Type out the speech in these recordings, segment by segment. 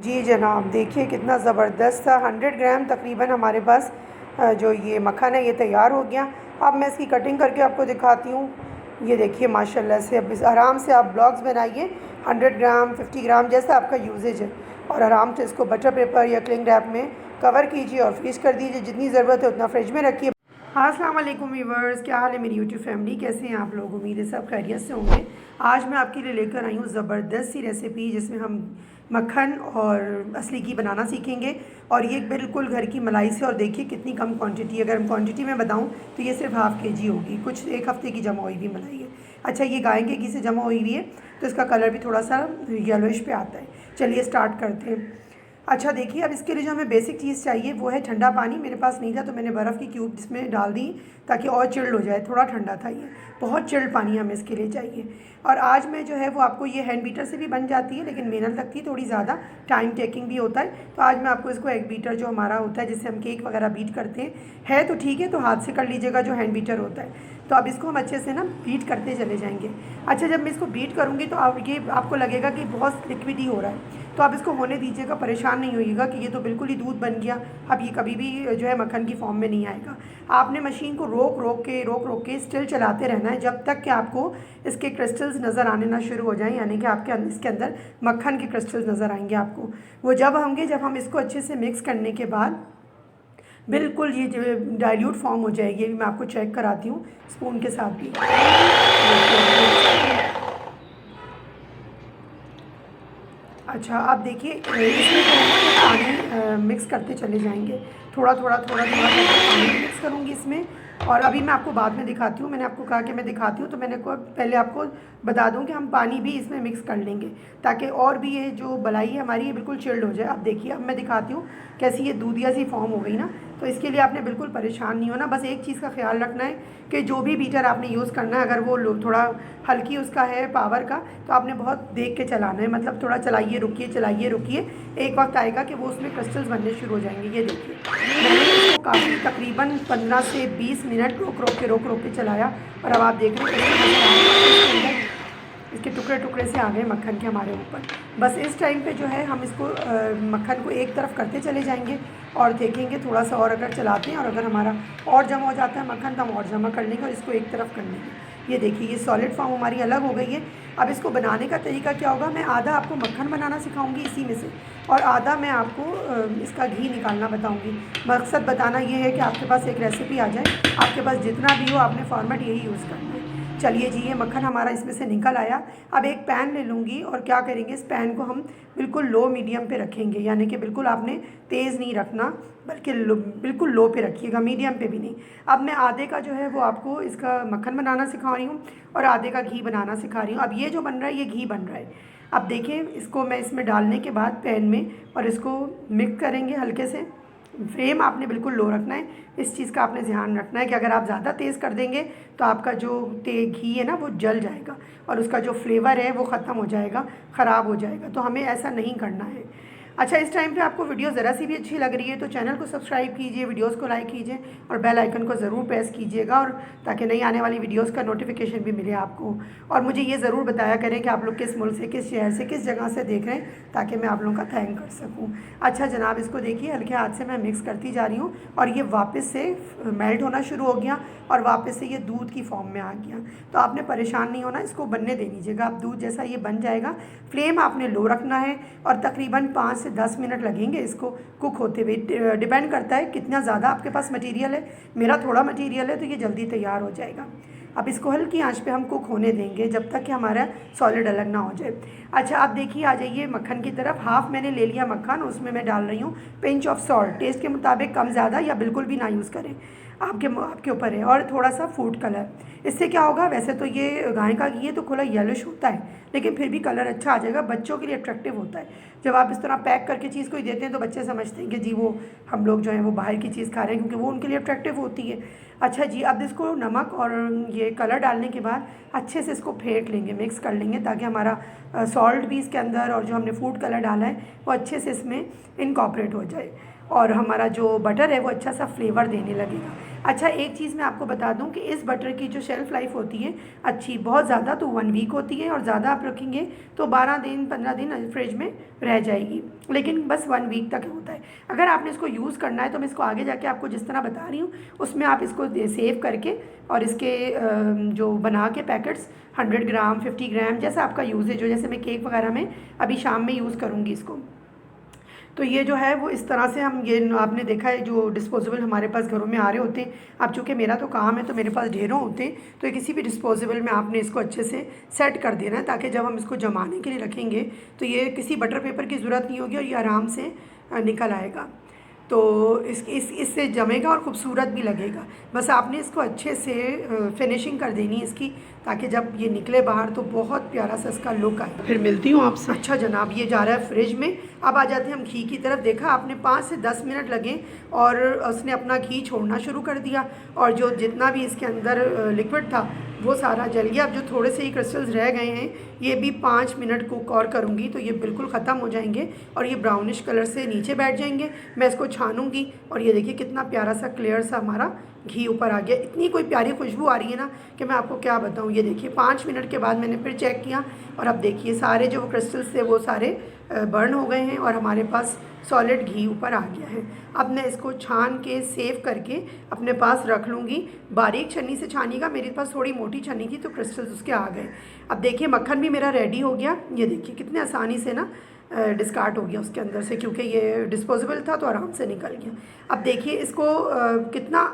जी जनाब, देखिए कितना ज़बरदस्त था। 100 ग्राम तकरीबन हमारे पास जो ये मक्खन है ये तैयार हो गया। अब मैं इसकी कटिंग करके आपको दिखाती हूँ। ये देखिए माशाल्लाह से, अब इस आराम से आप ब्लॉक्स बनाइए, 100 ग्राम 50 ग्राम जैसा आपका यूजेज है, और आराम से इसको बटर पेपर या क्लिंग रैप में कवर कीजिए और फ्रीज़ कर दीजिए। जितनी ज़रूरत है उतना फ्रिज में रखिए। अस्सलाम वालेकुम व्यूवर्स, क्या हाल है मेरी यूट्यूब फैमिली, कैसे हैं आप लोग? उम्मीद है सब खैरियत से होंगे। आज मैं आपके लिए लेकर आई हूँ ज़बरदस्त सी रेसिपी, जिसमें हम मक्खन और असली घी बनाना सीखेंगे। और ये बिल्कुल घर की मलाई से, और देखिए कितनी कम क्वांटिटी, अगर हम क्वांटिटी में बताऊँ तो ये सिर्फ हाफ़ kg होगी, कुछ एक हफ़्ते की जमा हुई हुई मलाई है। अच्छा, ये गाय के घी से जमा हुई हुई है तो इसका कलर भी थोड़ा सा येलोइश पे आता है। चलिए स्टार्ट करते हैं। अच्छा देखिए, अब इसके लिए जो हमें बेसिक चीज़ चाहिए वो है ठंडा पानी। मेरे पास नहीं था तो मैंने बर्फ़ की क्यूब इसमें डाल दी ताकि और चिल्ड हो जाए, थोड़ा ठंडा था ये। बहुत चिल्ड पानी हमें इसके लिए चाहिए। और आज मैं जो है वो आपको, ये हैंड बीटर से भी बन जाती है लेकिन मेहनत लगती है थोड़ी ज़्यादा, टाइम टेकिंग भी होता है। तो आज मैं आपको इसको एग बीटर जो हमारा होता है जिससे हम केक वगैरह बीट करते हैं, है तो ठीक है, तो हाथ से कर लीजिएगा जो हैंड बीटर होता है। तो अब इसको हम अच्छे से ना बीट करते चले जाएंगे। अच्छा, जब मैं इसको बीट करूँगी तो आप ये आपको लगेगा कि बहुत लिक्विड ही हो रहा है, तो आप इसको होने दीजिएगा, परेशान नहीं होइएगा कि ये तो बिल्कुल ही दूध बन गया। अब ये कभी भी जो है मक्खन की फॉर्म में नहीं आएगा। आपने मशीन को रोक रोक के स्टिल चलाते रहना है जब तक कि आपको इसके क्रिस्टल्स नज़र आने ना शुरू हो जाएं, यानी कि आपके इसके अंदर मक्खन के क्रिस्टल्स नज़र आएंगे आपको। वो जब होंगे जब हम इसको अच्छे से मिक्स करने के बाद बिल्कुल ये जो डाइल्यूट फॉर्म हो जाएगी। अभी मैं आपको चेक कराती हूँ स्पून के साथ भी। अच्छा, अब देखिए इसमें क्या है ना, पानी मिक्स करते चले जाएंगे, थोड़ा थोड़ा थोड़ा थोड़ा करके पानी मिक्स करूँगी इसमें। और अभी मैं आपको बाद में दिखाती हूँ, मैंने आपको कहा कि मैं दिखाती हूँ, तो मैंने को पहले आपको बता दूँ कि हम पानी भी इसमें मिक्स कर लेंगे ताकि और भी ये जो मलाई है हमारी ये बिल्कुल चिल्ड हो जाए। अब देखिए, अब मैं दिखाती हूँ कैसी ये दूधिया सी फॉर्म हो गई ना। तो इसके लिए आपने बिल्कुल परेशान नहीं होना, बस एक चीज़ का ख्याल रखना है कि जो भी बीटर आपने यूज़ करना है, अगर वो थोड़ा हल्की उसका है पावर का, तो आपने बहुत देख के चलाना है, मतलब थोड़ा चलाइए रुकिए। एक वक्त आएगा कि वो उसमें क्रिस्टल्स बनने शुरू हो जाएंगे। ये देखिए, मैंने इसको काफ़ी तकरीबन 15 से 20 मिनट रोक रोक के चलाया, और अब आप देख रहे हैं इसके टुकड़े टुकड़े से आ गए मक्खन के हमारे ऊपर। बस इस टाइम पे जो है हम इसको मक्खन को एक तरफ करते चले जाएंगे और देखेंगे थोड़ा सा और अगर चलाते हैं, और अगर हमारा और जमा हो जाता है मक्खन तो हम और जमा कर लेंगे और इसको एक तरफ कर लेंगे। ये देखिए, ये सॉलिड फॉर्म हमारी अलग हो गई है। अब इसको बनाने का तरीका क्या होगा, मैं आधा आपको मक्खन बनाना सिखाऊंगी इसी में से, और आधा मैं आपको इसका घी निकालना बताऊंगी। मकसद बताना ये है कि आपके पास एक रेसिपी आ जाए, आपके पास जितना भी हो आपने फॉर्मेट यही यूज़ करना है। चलिए जी, ये मक्खन हमारा इसमें से निकल आया। अब एक पैन ले लूँगी और क्या करेंगे, इस पैन को हम बिल्कुल लो मीडियम पे रखेंगे, यानी कि बिल्कुल आपने तेज़ नहीं रखना, बल्कि बिल्कुल लो पे रखिएगा, मीडियम पे भी नहीं। अब मैं आधे का जो है वो आपको इसका मक्खन बनाना सिखा रही हूँ और आधे का घी बनाना सिखा रही हूँ। अब ये जो बन रहा है ये घी बन रहा है। अब देखिए, इसको मैं इसमें डालने के बाद पैन में, और इसको मिक्स करेंगे हल्के से। फ्लेम आपने बिल्कुल लो रखना है, इस चीज़ का आपने ध्यान रखना है कि अगर आप ज़्यादा तेज़ कर देंगे तो आपका जो घी है ना वो जल जाएगा और उसका जो फ्लेवर है वो ख़त्म हो जाएगा, ख़राब हो जाएगा। तो हमें ऐसा नहीं करना है। अच्छा, इस टाइम पे आपको वीडियो ज़रा सी भी अच्छी लग रही है तो चैनल को सब्सक्राइब कीजिए, वीडियोस को लाइक कीजिए और बेल आइकन को ज़रूर प्रेस कीजिएगा, और ताकि नई आने वाली वीडियोस का नोटिफिकेशन भी मिले आपको। और मुझे ये ज़रूर बताया करें कि आप लोग किस मुल्क से, किस शहर से, किस जगह से देख रहे हैं, ताकि मैं आप लोगों का थैंक कर सकूँ। अच्छा जनाब, इसको देखिए हल्के हाथ से मैं मिक्स करती जा रही हूँ और ये वापस से मेल्ट होना शुरू हो गया और वापस से ये दूध की फॉर्म में आ गया। तो आपने परेशान नहीं होना, इसको बनने दे दीजिएगा। आप दूध जैसा ये बन जाएगा। फ्लेम आपने लो रखना है और तकरीबन 5 से 10 मिनट लगेंगे इसको कुक होते हुए। डिपेंड करता है कितना ज़्यादा आपके पास मटेरियल है। मेरा थोड़ा मटेरियल है तो ये जल्दी तैयार हो जाएगा। अब इसको हल्की आंच पे हम कुक होने देंगे जब तक कि हमारा सॉलिड अलग ना हो जाए। अच्छा, आप देखिए, आ जाइए मक्खन की तरफ। हाफ़ मैंने ले लिया मक्खन, उसमें मैं डाल रही हूँ पिंच ऑफ सॉल्ट, टेस्ट के मुताबिक कम ज़्यादा या बिल्कुल भी ना यूज़ करें, आपके ऊपर है। और थोड़ा सा फूड कलर, इससे क्या होगा, वैसे तो ये गाय का घी है तो खुला येलोश होता है लेकिन फिर भी कलर अच्छा आ जाएगा, बच्चों के लिए अट्रैक्टिव होता है। जब आप इस तरह पैक करके चीज़ को ही देते हैं तो बच्चे समझते हैं कि जी वो हम लोग जो है वो बाहर की चीज़ खा रहे हैं, क्योंकि वो उनके लिए अट्रैक्टिव होती है। अच्छा जी, अब इसको नमक और ये कलर डालने के बाद अच्छे से इसको फेंट लेंगे, मिक्स कर लेंगे, ताकि हमारा सॉल्ट भी इसके अंदर और जो हमने फूड कलर डाला है वो अच्छे से इसमें इनकॉर्पोरेट हो जाए और हमारा जो बटर है वो अच्छा सा फ्लेवर देने लगेगा। अच्छा, एक चीज़ मैं आपको बता दूं कि इस बटर की जो शेल्फ़ लाइफ होती है अच्छी, बहुत ज़्यादा तो 1 वीक होती है, और ज़्यादा आप रखेंगे तो 12 दिन 15 दिन फ्रिज में रह जाएगी, लेकिन बस 1 वीक तक होता है। अगर आपने इसको यूज़ करना है तो मैं इसको आगे जाके आपको जिस तरह बता रही हूँ उसमें आप इसको सेव करके, और इसके जो बना के पैकेट्स 100 ग्राम 50 ग्राम जैसा आपका यूज़ेज हो, जैसे मैं केक वगैरह में अभी शाम में यूज़ करूँगी इसको, तो ये जो है वो इस तरह से हम, ये आपने देखा है जो डिस्पोजेबल हमारे पास घरों में आ रहे होते हैं। अब चूँकि मेरा तो काम है तो मेरे पास ढेरों होते हैं, तो किसी भी डिस्पोजेबल में आपने इसको अच्छे से सेट कर देना है, ताकि जब हम इसको जमाने के लिए रखेंगे तो ये किसी बटर पेपर की ज़रूरत नहीं होगी और ये आराम से निकल आएगा। तो इससे जमेगा और ख़ूबसूरत भी लगेगा। बस आपने इसको अच्छे से फिनिशिंग कर देनी है इसकी, ताकि जब ये निकले बाहर तो बहुत प्यारा सा इसका लुक आए। फिर मिलती हूँ आपसे। अच्छा जनाब, ये जा रहा है फ्रिज में। अब आ जाते हैं हम घी की तरफ। देखा आपने 5 से 10 मिनट लगे और उसने अपना घी छोड़ना शुरू कर दिया, और जो जितना भी इसके अंदर लिक्विड था वो सारा जल गया। अब जो थोड़े से ही क्रिस्टल्स रह गए हैं ये भी 5 मिनट कुक और करूँगी तो ये बिल्कुल ख़त्म हो जाएंगे और ये ब्राउनिश कलर से नीचे बैठ जाएंगे। मैं इसको छानूँगी और ये देखिए कितना प्यारा सा क्लियर सा हमारा घी ऊपर आ गया। इतनी कोई प्यारी खुशबू आ रही है ना कि मैं आपको क्या बताऊँ। ये देखिए 5 मिनट के बाद मैंने फिर चेक किया और अब देखिए सारे जो क्रिस्टल्स थे वो सारे बर्न हो गए हैं और हमारे पास सॉलिड घी ऊपर आ गया है। अब मैं इसको छान के सेव करके अपने पास रख लूँगी। बारीक छन्नी से छानिएगा, मेरे पास थोड़ी मोटी छन्नी थी तो क्रिस्टल्स उसके आ गए। अब देखिए मक्खन भी मेरा रेडी हो गया। ये देखिए कितने आसानी से ना डिस्कार्ड हो गया उसके अंदर से, क्योंकि ये डिस्पोजेबल था तो आराम से निकल गया। अब देखिए इसको कितना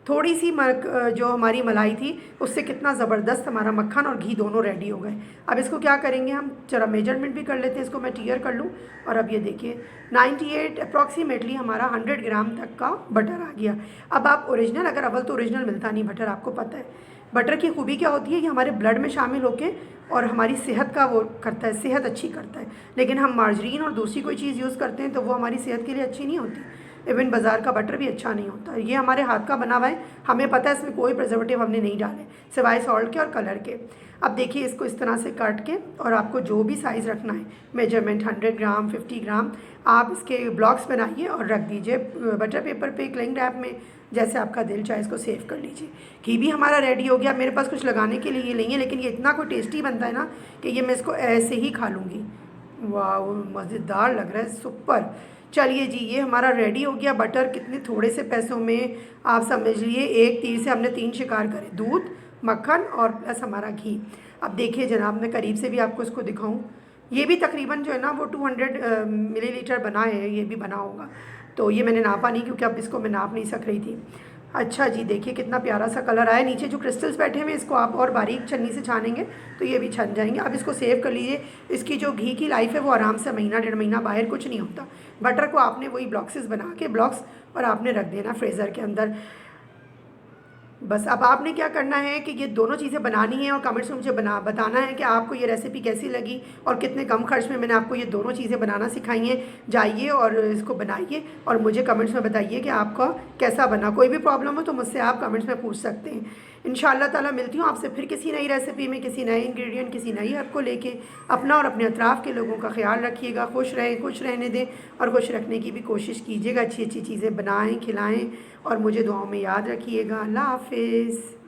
थोड़ी सी जो हमारी मलाई थी उससे कितना ज़बरदस्त हमारा मक्खन और घी दोनों रेडी हो गए। अब इसको क्या करेंगे हम, जरा मेजरमेंट भी कर लेते हैं। इसको मैं टीयर कर लूँ और अब ये देखिए 98 अप्रॉक्सीमेटली हमारा 100 ग्राम तक का बटर आ गया। अब आप ओरिजिनल, अगर अव्वल तो ओरिजिनल मिलता नहीं बटर, आपको पता है बटर की खूबी क्या होती है, ये हमारे ब्लड में शामिल होकर और हमारी सेहत का वो करता है, सेहत अच्छी करता है। लेकिन हम मार्जरीन और दूसरी कोई चीज़ यूज़ करते हैं तो वो हमारी सेहत के लिए अच्छी नहीं होती। इवन बाज़ार का बटर भी अच्छा नहीं होता। ये हमारे हाथ का बना हुआ है, हमें पता है इसमें कोई प्रिजर्वेटिव हमने नहीं डाले सिवाय सॉल्ट के और कलर के। अब देखिए इसको इस तरह से काट के, और आपको जो भी साइज़ रखना है मेजरमेंट 100 ग्राम 50 ग्राम आप इसके ब्लॉक्स बनाइए और रख दीजिए बटर पेपर पे, क्लिंग रैप में, जैसे आपका दिल चाहे इसको सेव कर लीजिए। घी भी हमारा रेडी हो गया। मेरे पास कुछ लगाने के लिए ये नहीं है, लेकिन ये इतना कोई टेस्टी बनता है ना कि ये मैं इसको ऐसे ही खा लूँगी। वाह, मज़ेदार लग रहा है, सुपर। चलिए जी, ये हमारा रेडी हो गया बटर। कितने थोड़े से पैसों में आप समझ लिए एक तीर से हमने 3 शिकार करे, दूध, मक्खन और प्लस हमारा घी। अब देखिए जनाब, मैं करीब से भी आपको इसको दिखाऊं। ये भी तकरीबन जो है ना वो 200 मिलीलीटर बना है, ये भी बना होगा। तो ये मैंने नापा नहीं क्योंकि अब इसको मैं नाप नहीं सक रही थी। अच्छा जी, देखिए कितना प्यारा सा कलर आया। नीचे जो क्रिस्टल्स बैठे हुए इसको आप और बारीक छन्नी से छानेंगे तो ये भी छन जाएंगे। अब इसको सेव कर लीजिए। इसकी जो घी की लाइफ है वो आराम से महीना 1.5 महीना, बाहर कुछ नहीं होता। बटर को आपने वही ब्लॉक्सेस बना के ब्लॉक्स और आपने रख देना फ्रीज़र के अंदर। बस अब आपने क्या करना है कि ये दोनों चीज़ें बनानी है और कमेंट्स में मुझे बताना है कि आपको ये रेसिपी कैसी लगी और कितने कम खर्च में मैंने आपको ये दोनों चीज़ें बनाना सिखाई हैं। जाइए और इसको बनाइए और मुझे कमेंट्स में बताइए कि आपका कैसा बना। कोई भी प्रॉब्लम हो तो मुझसे आप कमेंट्स में पूछ सकते हैं। इंशाअल्लाह ताला मिलती हूँ आपसे फिर किसी नई रेसिपी में, किसी नए इंग्रेडिएंट, किसी नई हर्ब को लेके। अपना और अपने अतराफ़ के लोगों का ख्याल रखिएगा। खुश रहें, खुश रहने दें और खुश रखने की भी कोशिश कीजिएगा। अच्छी अच्छी चीज़ें बनाएँ, खिलाएँ और मुझे दुआओं में याद रखिएगा। अल्लाह हाफ़िज़।